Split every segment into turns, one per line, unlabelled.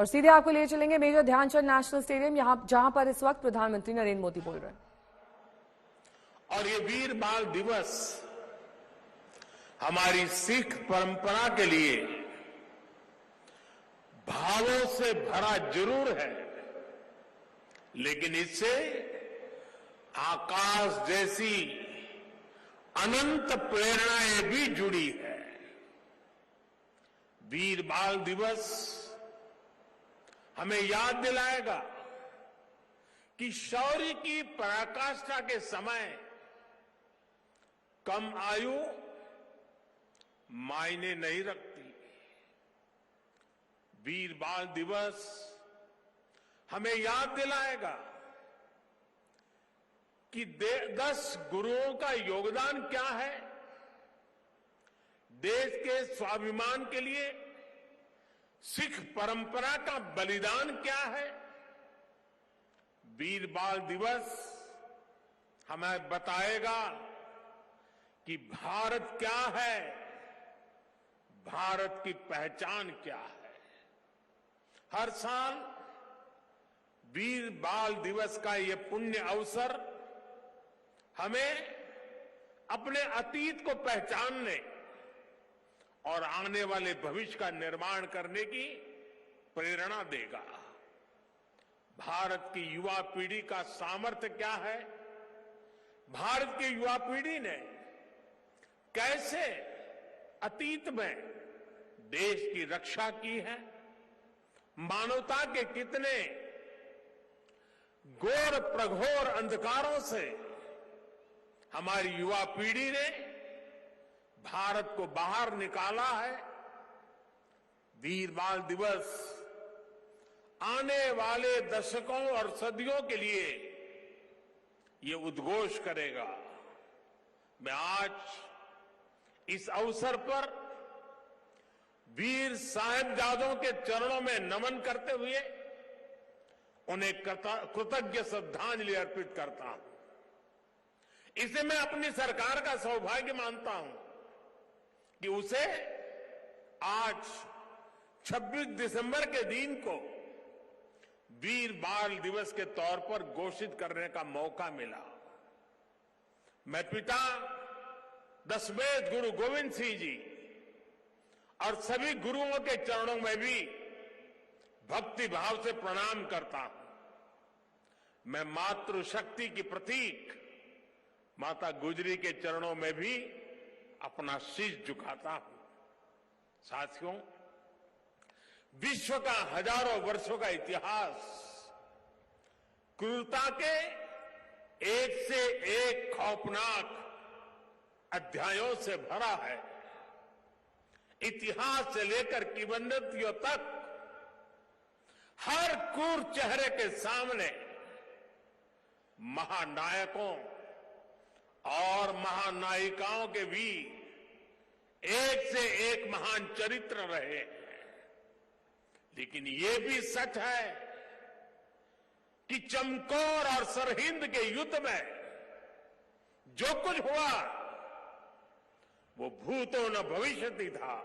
और सीधे आपको ले चलेंगे मेजर ध्यानचंद नेशनल स्टेडियम, जहां पर इस वक्त प्रधानमंत्री नरेंद्र मोदी बोल रहे हैं।
और ये वीर बाल दिवस हमारी सिख परंपरा के लिए भावों से भरा जरूर है, लेकिन इससे आकाश जैसी अनंत प्रेरणाएं भी जुड़ी है। वीर बाल दिवस हमें याद दिलाएगा कि शौर्य की पराकाष्ठा के समय कम आयु मायने नहीं रखती। वीर बाल दिवस हमें याद दिलाएगा कि 10 गुरुओं का योगदान क्या है, देश के स्वाभिमान के लिए सिख परंपरा का बलिदान क्या है। वीर बाल दिवस हमें बताएगा कि भारत क्या है, भारत की पहचान क्या है। हर साल वीर बाल दिवस का ये पुण्य अवसर हमें अपने अतीत को पहचानने और आने वाले भविष्य का निर्माण करने की प्रेरणा देगा। भारत की युवा पीढ़ी का सामर्थ्य क्या है, भारत की युवा पीढ़ी ने कैसे अतीत में देश की रक्षा की है, मानवता के कितने घोर प्रघोर अंधकारों से हमारी युवा पीढ़ी ने भारत को बाहर निकाला है। वीर बाल दिवस आने वाले दशकों और सदियों के लिए ये उद्घोष करेगा। मैं आज इस अवसर पर वीर साहिबजादों के चरणों में नमन करते हुए उन्हें कृतज्ञ श्रद्धांजलि अर्पित करता हूं। इसे मैं अपनी सरकार का सौभाग्य मानता हूं कि उसे आज 26 दिसंबर के दिन को वीर बाल दिवस के तौर पर घोषित करने का मौका मिला। मैं पिता दशमेध गुरु गोविंद सिंह जी और सभी गुरुओं के चरणों में भी भक्ति भाव से प्रणाम करता हूं। मैं मातृशक्ति की प्रतीक माता गुजरी के चरणों में भी अपना शीश झुकाता हूं। साथियों, विश्व का हजारों वर्षों का इतिहास क्रूरता के एक से एक खौफनाक अध्यायों से भरा है। इतिहास से लेकर किंवदंतियों तक हर क्रूर चेहरे के सामने महानायकों और महानायिकाओं के भी एक से एक महान चरित्र रहे हैं। लेकिन ये भी सच है कि चमकौर और सरहिंद के युद्ध में जो कुछ हुआ वो भूतो न भविष्यति था।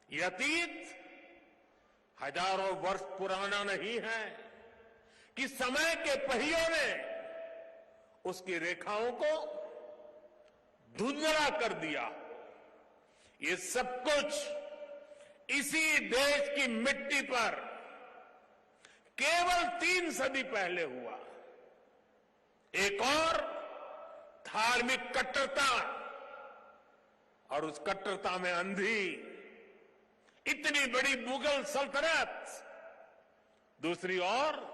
ये अतीत हजारों वर्ष पुराना नहीं है कि समय के पहियों ने उसकी रेखाओं को धुंधला कर दिया। ये सब कुछ इसी देश की मिट्टी पर केवल 3 सदी पहले हुआ। एक और धार्मिक कट्टरता और उस कट्टरता में अंधी इतनी बड़ी मुगल सल्तनत, दूसरी ओर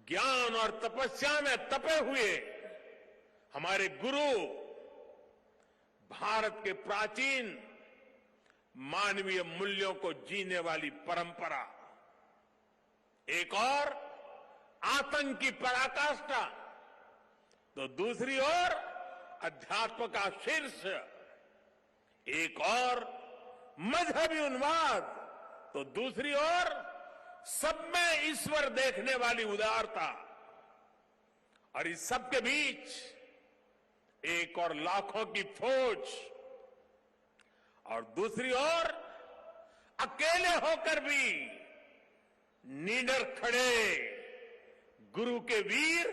ज्ञान और तपस्या में तपे हुए हमारे गुरु, भारत के प्राचीन मानवीय मूल्यों को जीने वाली परंपरा, एक और आतंक की पराकाष्ठा, तो दूसरी ओर अध्यात्म का शीर्ष, एक और मजहबी उन्माद, तो दूसरी ओर सब में ईश्वर देखने वाली उदारता। और इस सब के बीच एक और लाखों की फौज और दूसरी ओर अकेले होकर भी निडर खड़े गुरु के वीर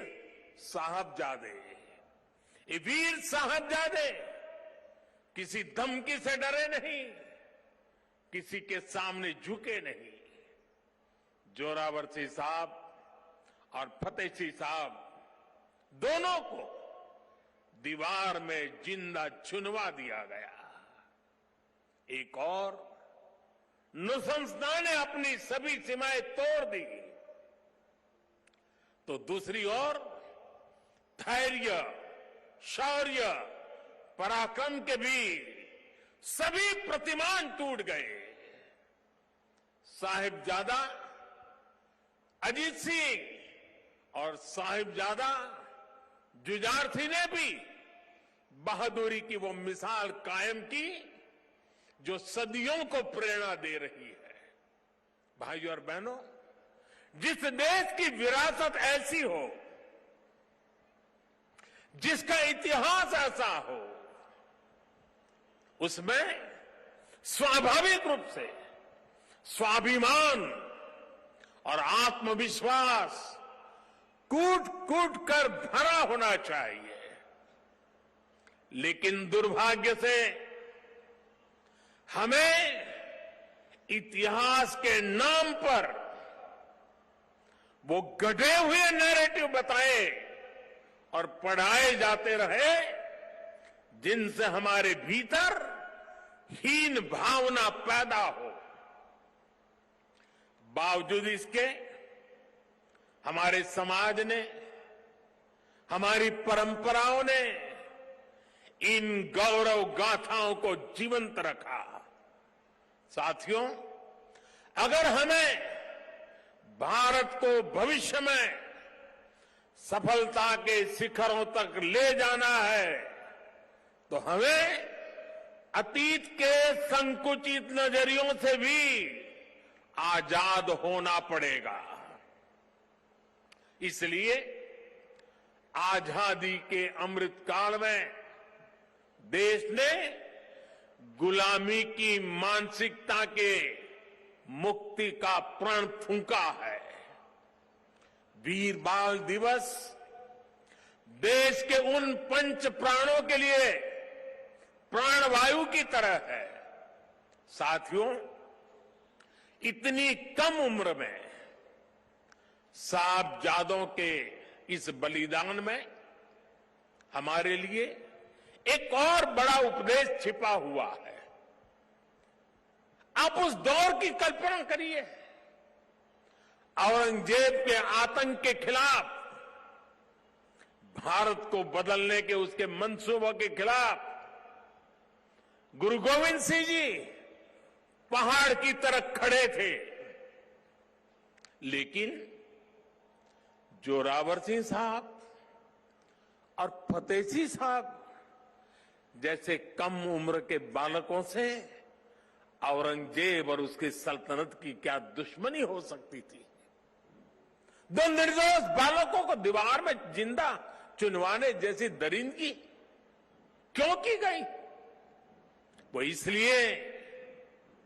साहबजादे। ये वीर साहबजादे किसी धमकी से डरे नहीं, किसी के सामने झुके नहीं। जोरावर सिंह साहब और फतेह सिंह साहब दोनों को दीवार में जिंदा चुनवा दिया गया। एक और नृशंसता ने अपनी सभी सीमाएं तोड़ दी, तो दूसरी ओर धैर्य, शौर्य, पराक्रम के भी सभी प्रतिमान टूट गए। साहिबजादा अजीत सिंह और साहिबजादा जुझार सिंह ने भी बहादुरी की वो मिसाल कायम की जो सदियों को प्रेरणा दे रही है। भाइयों और बहनों, जिस देश की विरासत ऐसी हो, जिसका इतिहास ऐसा हो, उसमें स्वाभाविक रूप से स्वाभिमान और आत्मविश्वास कूट कूट कर भरा होना चाहिए। लेकिन दुर्भाग्य से हमें इतिहास के नाम पर वो गढ़े हुए नैरेटिव बताए और पढ़ाए जाते रहे, जिनसे हमारे भीतर हीन भावना पैदा हो। बावजूद इसके हमारे समाज ने, हमारी परंपराओं ने इन गौरव गाथाओं को जीवंत रखा। साथियों, अगर हमें भारत को भविष्य में सफलता के शिखरों तक ले जाना है, तो हमें अतीत के संकुचित नजरियों से भी आजाद होना पड़ेगा। इसलिए आजादी के अमृत काल में देश ने गुलामी की मानसिकता के मुक्ति का प्रण फूंका है। वीर बाल दिवस देश के उन पंच प्राणों के लिए प्राणवायु की तरह है। साथियों, इतनी कम उम्र में साहबजादों के इस बलिदान में हमारे लिए एक और बड़ा उपदेश छिपा हुआ है। आप उस दौर की कल्पना करिए, औरंगजेब के आतंक के खिलाफ, भारत को बदलने के उसके मंसूबों के खिलाफ गुरु गोविंद सिंह जी पहाड़ की तरह खड़े थे। लेकिन जोरावर सिंह साहब और फतेह सिंह साहब जैसे कम उम्र के बालकों से औरंगजेब और उसकी सल्तनत की क्या दुश्मनी हो सकती थी। दो निर्दोष बालकों को दीवार में जिंदा चुनवाने जैसी दरिंदगी क्यों की गई? वो इसलिए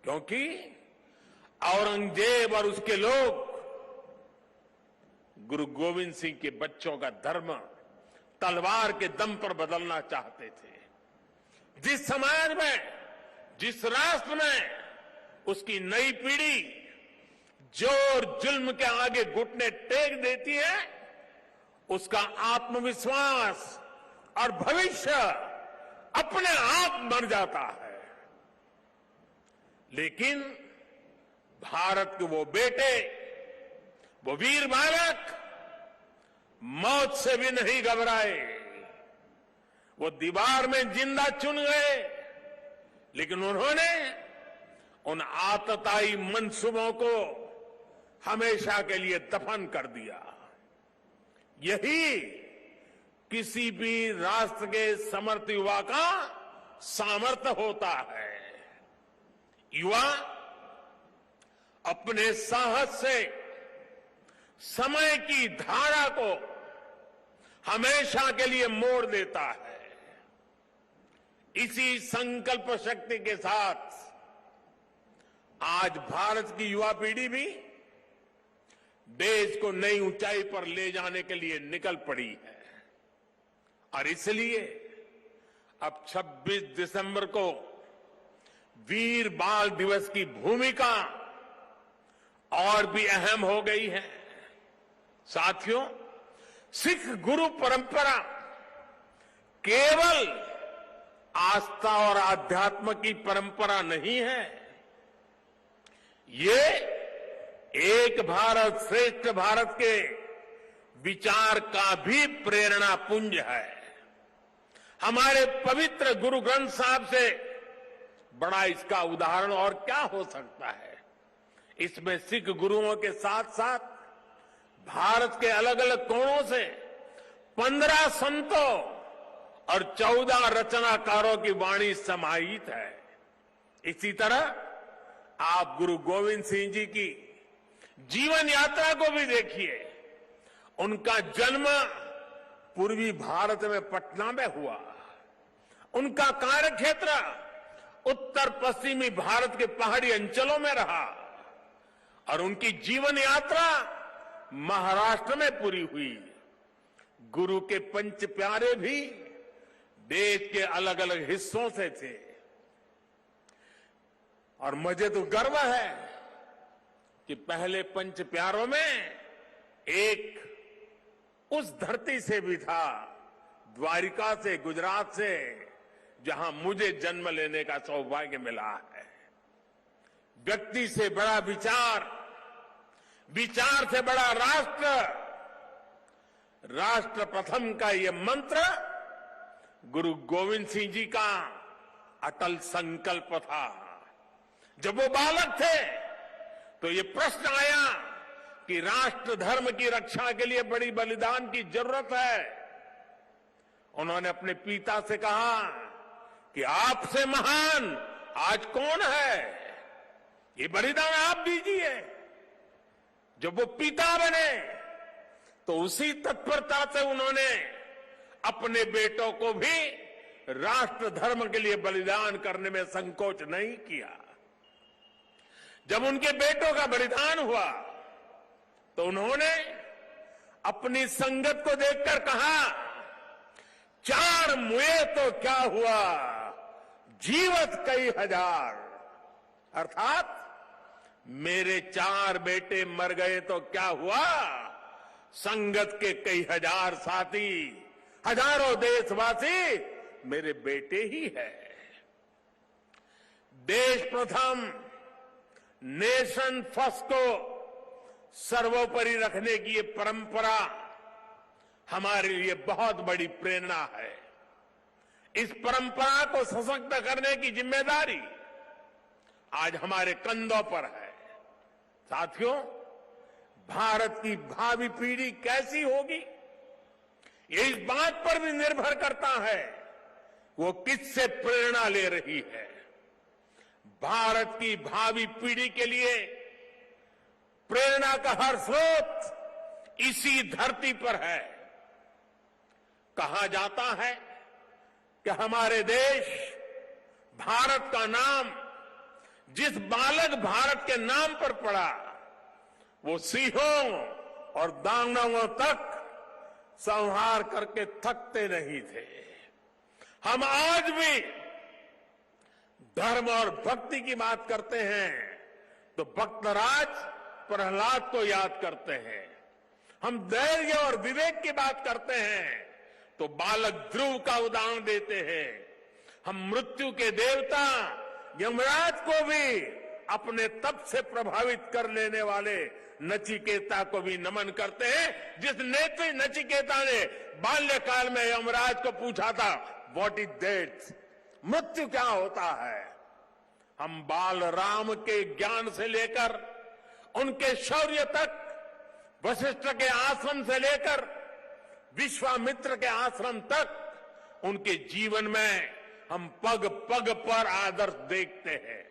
क्योंकि औरंगजेब और उसके लोग गुरु गोविंद सिंह के बच्चों का धर्म तलवार के दम पर बदलना चाहते थे। जिस समाज में, जिस राष्ट्र में उसकी नई पीढ़ी जोर जुल्म के आगे घुटने टेक देती है, उसका आत्मविश्वास और भविष्य अपने आप मर जाता है। लेकिन भारत के वो बेटे, वो वीर बालक मौत से भी नहीं घबराए। वो दीवार में जिंदा चुन गए, लेकिन उन्होंने उन आतताई मंसूबों को हमेशा के लिए दफन कर दिया। यही किसी भी राष्ट्र के समर्थ युवा का सामर्थ्य होता है। युवा अपने साहस से समय की धारा को हमेशा के लिए मोड़ देता है। इसी संकल्प शक्ति के साथ आज भारत की युवा पीढ़ी भी देश को नई ऊंचाई पर ले जाने के लिए निकल पड़ी है और इसलिए अब 26 दिसंबर को वीर बाल दिवस की भूमिका और भी अहम हो गई है। साथियों, सिख गुरु परंपरा केवल आस्था और आध्यात्म की परंपरा नहीं है, ये एक भारत श्रेष्ठ भारत के विचार का भी प्रेरणा पुंज है। हमारे पवित्र गुरु ग्रंथ साहब से बड़ा इसका उदाहरण और क्या हो सकता है। इसमें सिख गुरुओं के साथ साथ भारत के अलग अलग कोणों से 15 संतों और 14 रचनाकारों की वाणी समाहित है। इसी तरह आप गुरु गोविंद सिंह जी की जीवन यात्रा को भी देखिए। उनका जन्म पूर्वी भारत में पटना में हुआ। उनका कार्यक्षेत्र उत्तर पश्चिमी भारत के पहाड़ी अंचलों में रहा और उनकी जीवन यात्रा महाराष्ट्र में पूरी हुई। गुरु के पंच प्यारे भी देश के अलग अलग हिस्सों से थे और मुझे तो गर्व है कि पहले पंच प्यारों में एक उस धरती से भी था, द्वारिका से, गुजरात से, जहां मुझे जन्म लेने का सौभाग्य मिला है। व्यक्ति से बड़ा विचार, विचार से बड़ा राष्ट्र, राष्ट्र प्रथम का ये मंत्र गुरु गोविंद सिंह जी का अटल संकल्प था। जब वो बालक थे तो ये प्रश्न आया कि राष्ट्र धर्म की रक्षा के लिए बड़ी बलिदान की जरूरत है। उन्होंने अपने पिता से कहा कि आपसे महान आज कौन है, ये बलिदान आप दीजिए। जब वो पिता बने तो उसी तत्परता से उन्होंने अपने बेटों को भी राष्ट्र धर्म के लिए बलिदान करने में संकोच नहीं किया। जब उनके बेटों का बलिदान हुआ तो उन्होंने अपनी संगत को देखकर कहा, 4 मुए तो क्या हुआ, जीवत कई हजार। अर्थात मेरे 4 बेटे मर गए तो क्या हुआ, संगत के कई हजार साथी, हजारों देशवासी मेरे बेटे ही है। देश प्रथम, नेशन फर्स्ट को सर्वोपरि रखने की ये परंपरा हमारे लिए बहुत बड़ी प्रेरणा है। इस परंपरा को सशक्त करने की जिम्मेदारी आज हमारे कंधों पर है। साथियों, भारत की भावी पीढ़ी कैसी होगी, ये इस बात पर भी निर्भर करता है वो किससे प्रेरणा ले रही है। भारत की भावी पीढ़ी के लिए प्रेरणा का हर स्रोत इसी धरती पर है। कहा जाता है कि हमारे देश भारत का नाम जिस बालक भारत के नाम पर पड़ा वो सिंहों और दानवों तक संहार करके थकते नहीं थे। हम आज भी धर्म और भक्ति की बात करते हैं तो भक्तराज प्रहलाद को याद करते हैं। हम धैर्य और विवेक की बात करते हैं तो बालक ध्रुव का उदाहरण देते हैं। हम मृत्यु के देवता यमराज को भी अपने तप से प्रभावित कर लेने वाले नचिकेता को भी नमन करते हैं। जिस नेत्री नचिकेता ने बाल्यकाल में यमराज को पूछा था, व्हाट इज डेथ, मृत्यु क्या होता है। हम बाल राम के ज्ञान से लेकर उनके शौर्य तक, वशिष्ठ के आश्रम से लेकर विश्वामित्र के आश्रम तक, उनके जीवन में हम पग पग पर आदर्श देखते हैं।